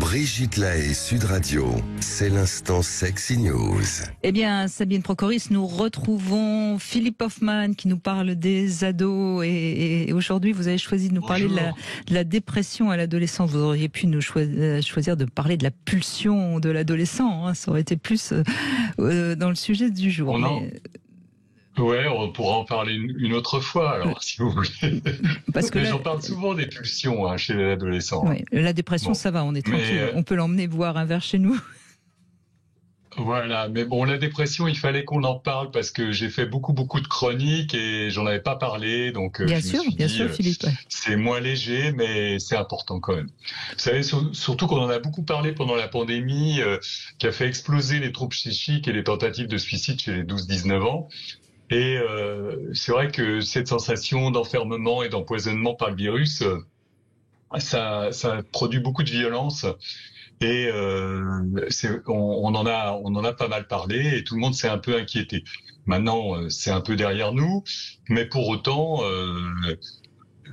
Brigitte Lahaie, Sud Radio, c'est l'instant Sexy News. Eh bien, Sabine Procoris, nous retrouvons Philippe Hoffman qui nous parle des ados et aujourd'hui vous avez choisi de nous parler de la dépression à l'adolescence. Vous auriez pu nous choisir de parler de la pulsion de l'adolescent, hein. Ça aurait été plus dans le sujet du jour. Ouais, on pourra en parler une autre fois, alors, si vous voulez. Parce que j'en parle souvent des pulsions chez les adolescents. Oui, la dépression, ça va, on est tranquille. On peut l'emmener boire un verre chez nous. Voilà, mais bon, la dépression, il fallait qu'on en parle parce que j'ai fait beaucoup de chroniques et j'en avais pas parlé, donc bien sûr, Philippe. Ouais. C'est moins léger, mais c'est important quand même. Vous savez, surtout qu'on en a beaucoup parlé pendant la pandémie, qui a fait exploser les troubles psychiques et les tentatives de suicide chez les 12-19 ans. Et c'est vrai que cette sensation d'enfermement et d'empoisonnement par le virus, ça produit beaucoup de violence. Et on en a pas mal parlé et tout le monde s'est un peu inquiété. Maintenant, c'est un peu derrière nous, mais pour autant,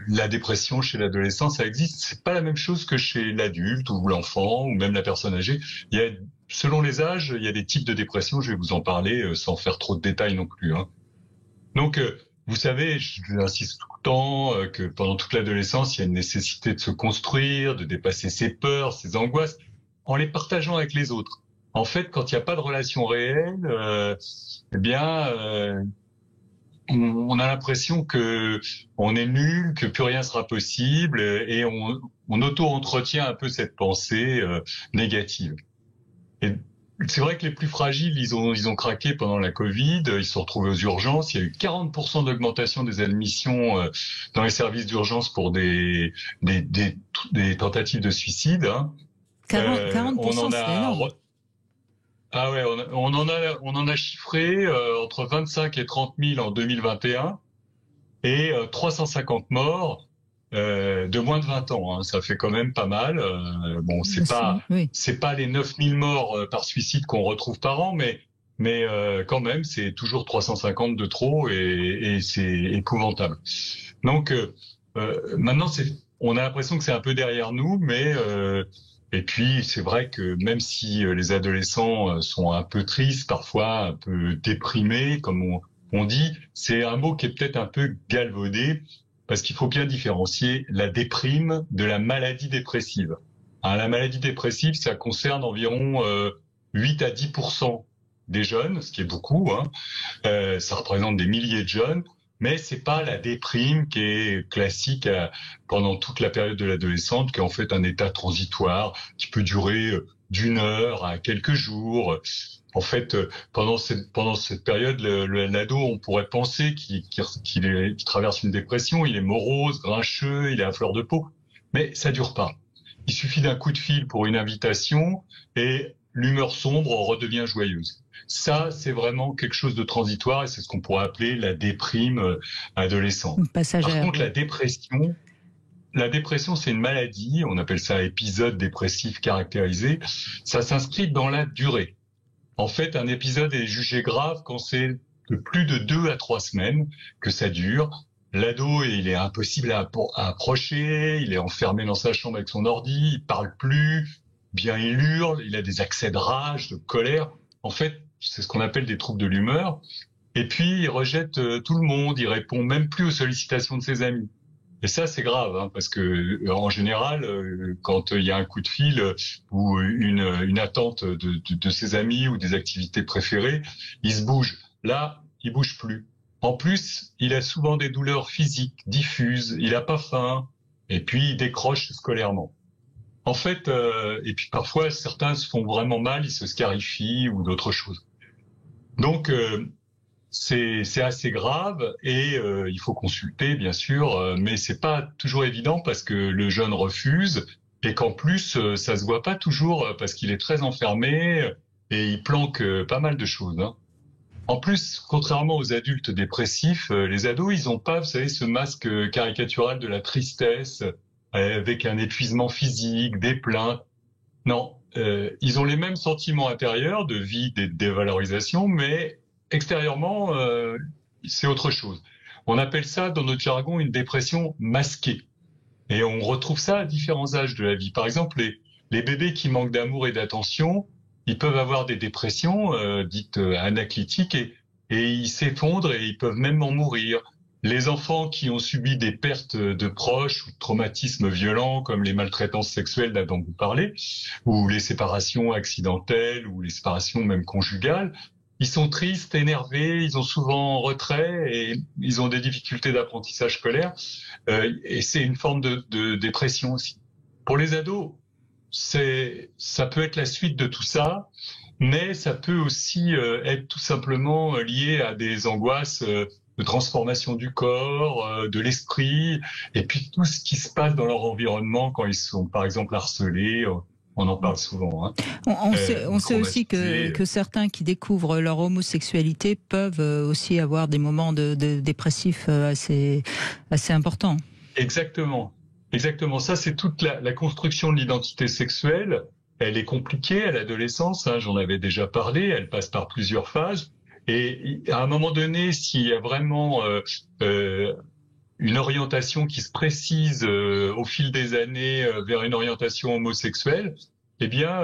la dépression chez l'adolescent, ça existe. C'est pas la même chose que chez l'adulte ou l'enfant ou même la personne âgée. Selon les âges, il y a des types de dépression. Je vais vous en parler sans faire trop de détails non plus, hein. Donc, vous savez, j'insiste tout le temps que pendant toute l'adolescence, il y a une nécessité de se construire, de dépasser ses peurs, ses angoisses, en les partageant avec les autres. En fait, quand il n'y a pas de relation réelle, on a l'impression que on est nul, que plus rien sera possible, et on auto-entretient un peu cette pensée négative. Et c'est vrai que les plus fragiles, ils ont craqué pendant la Covid, ils se sont retrouvés aux urgences. Il y a eu 40% d'augmentation des admissions dans les services d'urgence pour des tentatives de suicide. Hein. 40%, c'est énorme. Ah ouais, on en a chiffré entre 25 et 30 000 en 2021 et 350 morts de moins de 20 ans, hein. Ça fait quand même pas mal. Bon, c'est pas les 9 000 morts par suicide qu'on retrouve par an, mais quand même, c'est toujours 350 de trop et c'est épouvantable. Donc maintenant, on a l'impression que c'est un peu derrière nous, mais et puis c'est vrai que même si les adolescents sont un peu tristes, parfois un peu déprimés, comme on dit, c'est un mot qui est peut-être un peu galvaudé. Parce qu'il faut bien différencier la déprime de la maladie dépressive. Alors, la maladie dépressive, ça concerne environ 8 à 10% des jeunes, ce qui est beaucoup, hein. Ça représente des milliers de jeunes, mais c'est pas la déprime qui est classique pendant toute la période de l'adolescente, qui est en fait un état transitoire, qui peut durer d'une heure à quelques jours. En fait, pendant cette période, l'ado, on pourrait penser qu'il traverse une dépression, il est morose, grincheux, il est à fleur de peau, mais ça dure pas. Il suffit d'un coup de fil pour une invitation et l'humeur sombre redevient joyeuse. Ça, c'est vraiment quelque chose de transitoire et c'est ce qu'on pourrait appeler la déprime adolescente. Passagère. Par contre, la dépression, c'est une maladie, on appelle ça épisode dépressif caractérisé. Ça s'inscrit dans la durée. En fait, un épisode est jugé grave quand c'est de plus de 2 à 3 semaines que ça dure. L'ado, il est impossible à approcher, il est enfermé dans sa chambre avec son ordi, il parle plus, bien il hurle, il a des accès de rage, de colère. En fait, c'est ce qu'on appelle des troubles de l'humeur. Et puis, il rejette tout le monde, il répond même plus aux sollicitations de ses amis. Et ça, c'est grave, hein, parce que en général, quand il y a un coup de fil ou une attente de ses amis ou des activités préférées, il se bouge. Là, il bouge plus. En plus, il a souvent des douleurs physiques diffuses, il a pas faim, et puis il décroche scolairement. En fait, et puis parfois, certains se font vraiment mal, ils se scarifient ou d'autres choses. Donc, c'est assez grave et il faut consulter bien sûr, mais c'est pas toujours évident parce que le jeune refuse et qu'en plus ça se voit pas toujours parce qu'il est très enfermé et il planque pas mal de choses, hein. En plus, contrairement aux adultes dépressifs, les ados ils ont pas, vous savez, ce masque caricatural de la tristesse avec un épuisement physique, des plaintes. Non, ils ont les mêmes sentiments intérieurs de vide et de dévalorisation, mais extérieurement, c'est autre chose. On appelle ça, dans notre jargon, une dépression masquée. Et on retrouve ça à différents âges de la vie. Par exemple, les bébés qui manquent d'amour et d'attention, ils peuvent avoir des dépressions dites anaclytiques et ils s'effondrent et ils peuvent même en mourir. Les enfants qui ont subi des pertes de proches ou de traumatismes violents comme les maltraitances sexuelles dont vous parlez, ou les séparations accidentelles ou les séparations même conjugales, ils sont tristes, énervés, ils ont souvent retrait et ils ont des difficultés d'apprentissage scolaire et c'est une forme de dépression aussi. Pour les ados, ça peut être la suite de tout ça, mais ça peut aussi être tout simplement lié à des angoisses de transformation du corps, de l'esprit, et puis tout ce qui se passe dans leur environnement quand ils sont, par exemple, harcelés. On en parle souvent. Hein. On sait aussi que certains qui découvrent leur homosexualité peuvent aussi avoir des moments de dépressifs assez importants. Exactement. Ça, c'est toute la construction de l'identité sexuelle. Elle est compliquée à l'adolescence, hein, j'en avais déjà parlé, elle passe par plusieurs phases. Et à un moment donné, s'il y a vraiment une orientation qui se précise au fil des années vers une orientation homosexuelle, eh bien,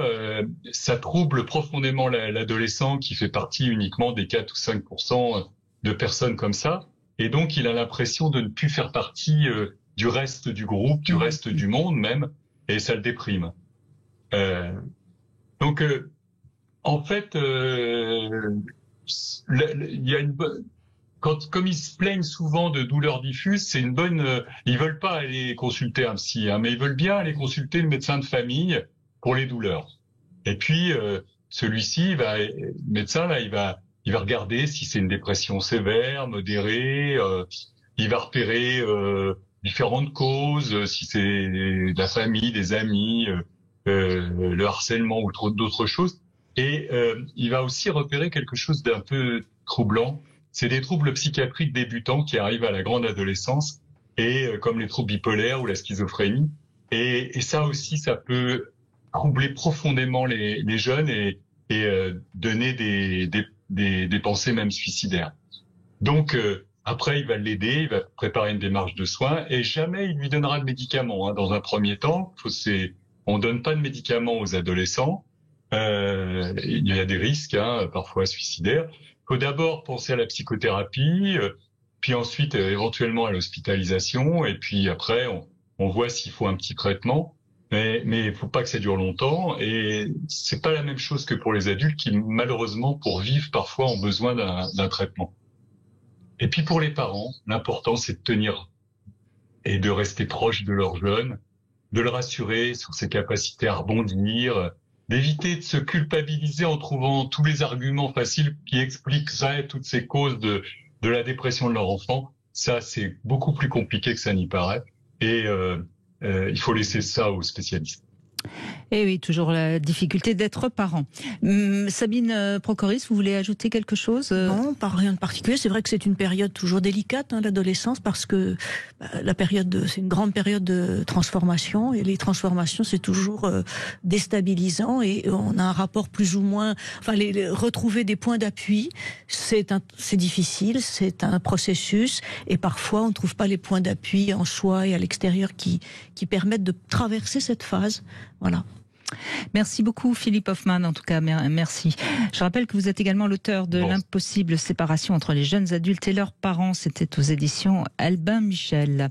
ça trouble profondément l'adolescent qui fait partie uniquement des 4 ou 5% de personnes comme ça. Et donc, il a l'impression de ne plus faire partie du reste du groupe, du reste du monde même, et ça le déprime. Donc, en fait, il y a comme ils se plaignent souvent de douleurs diffuses, c'est une bonne. Ils veulent pas aller consulter un psy, hein, mais ils veulent bien aller consulter le médecin de famille pour les douleurs. Et puis celui-ci, le médecin là, il va regarder si c'est une dépression sévère, modérée. Il va repérer différentes causes, si c'est de la famille, des amis, le harcèlement ou d'autres choses. Et il va aussi repérer quelque chose d'un peu troublant. C'est des troubles psychiatriques débutants qui arrivent à la grande adolescence, et comme les troubles bipolaires ou la schizophrénie. Et ça aussi, ça peut troubler profondément les jeunes et donner des pensées même suicidaires. Donc après, il va l'aider, il va préparer une démarche de soins, et jamais il lui donnera de médicaments. Hein. Dans un premier temps, on donne pas de médicaments aux adolescents. Il y a des risques, hein, parfois suicidaires. Il faut d'abord penser à la psychothérapie, puis ensuite éventuellement à l'hospitalisation, et puis après on voit s'il faut un petit traitement. Mais il faut pas que ça dure longtemps, et c'est pas la même chose que pour les adultes qui malheureusement pour vivre parfois ont besoin d'un traitement. Et puis pour les parents, l'important c'est de tenir et de rester proche de leur jeune, de le rassurer sur ses capacités à rebondir, d'éviter de se culpabiliser en trouvant tous les arguments faciles qui expliqueraient toutes ces causes de la dépression de leur enfant. Ça, c'est beaucoup plus compliqué que ça n'y paraît. Et il faut laisser ça aux spécialistes. Et oui, toujours la difficulté d'être parent. Sabine Procoris, vous voulez ajouter quelque chose ? Non, pas rien de particulier. C'est vrai que c'est une période toujours délicate, hein, l'adolescence, parce que c'est une grande période de transformation, et les transformations, c'est toujours déstabilisant, et on a un rapport plus ou moins. Enfin, retrouver des points d'appui, c'est difficile, c'est un processus, et parfois on ne trouve pas les points d'appui en soi et à l'extérieur qui permettent de traverser cette phase. Voilà. Merci beaucoup Philippe Hoffmann, en tout cas merci. Je rappelle que vous êtes également l'auteur de L'impossible séparation entre les jeunes adultes et leurs parents. C'était aux éditions Albin Michel.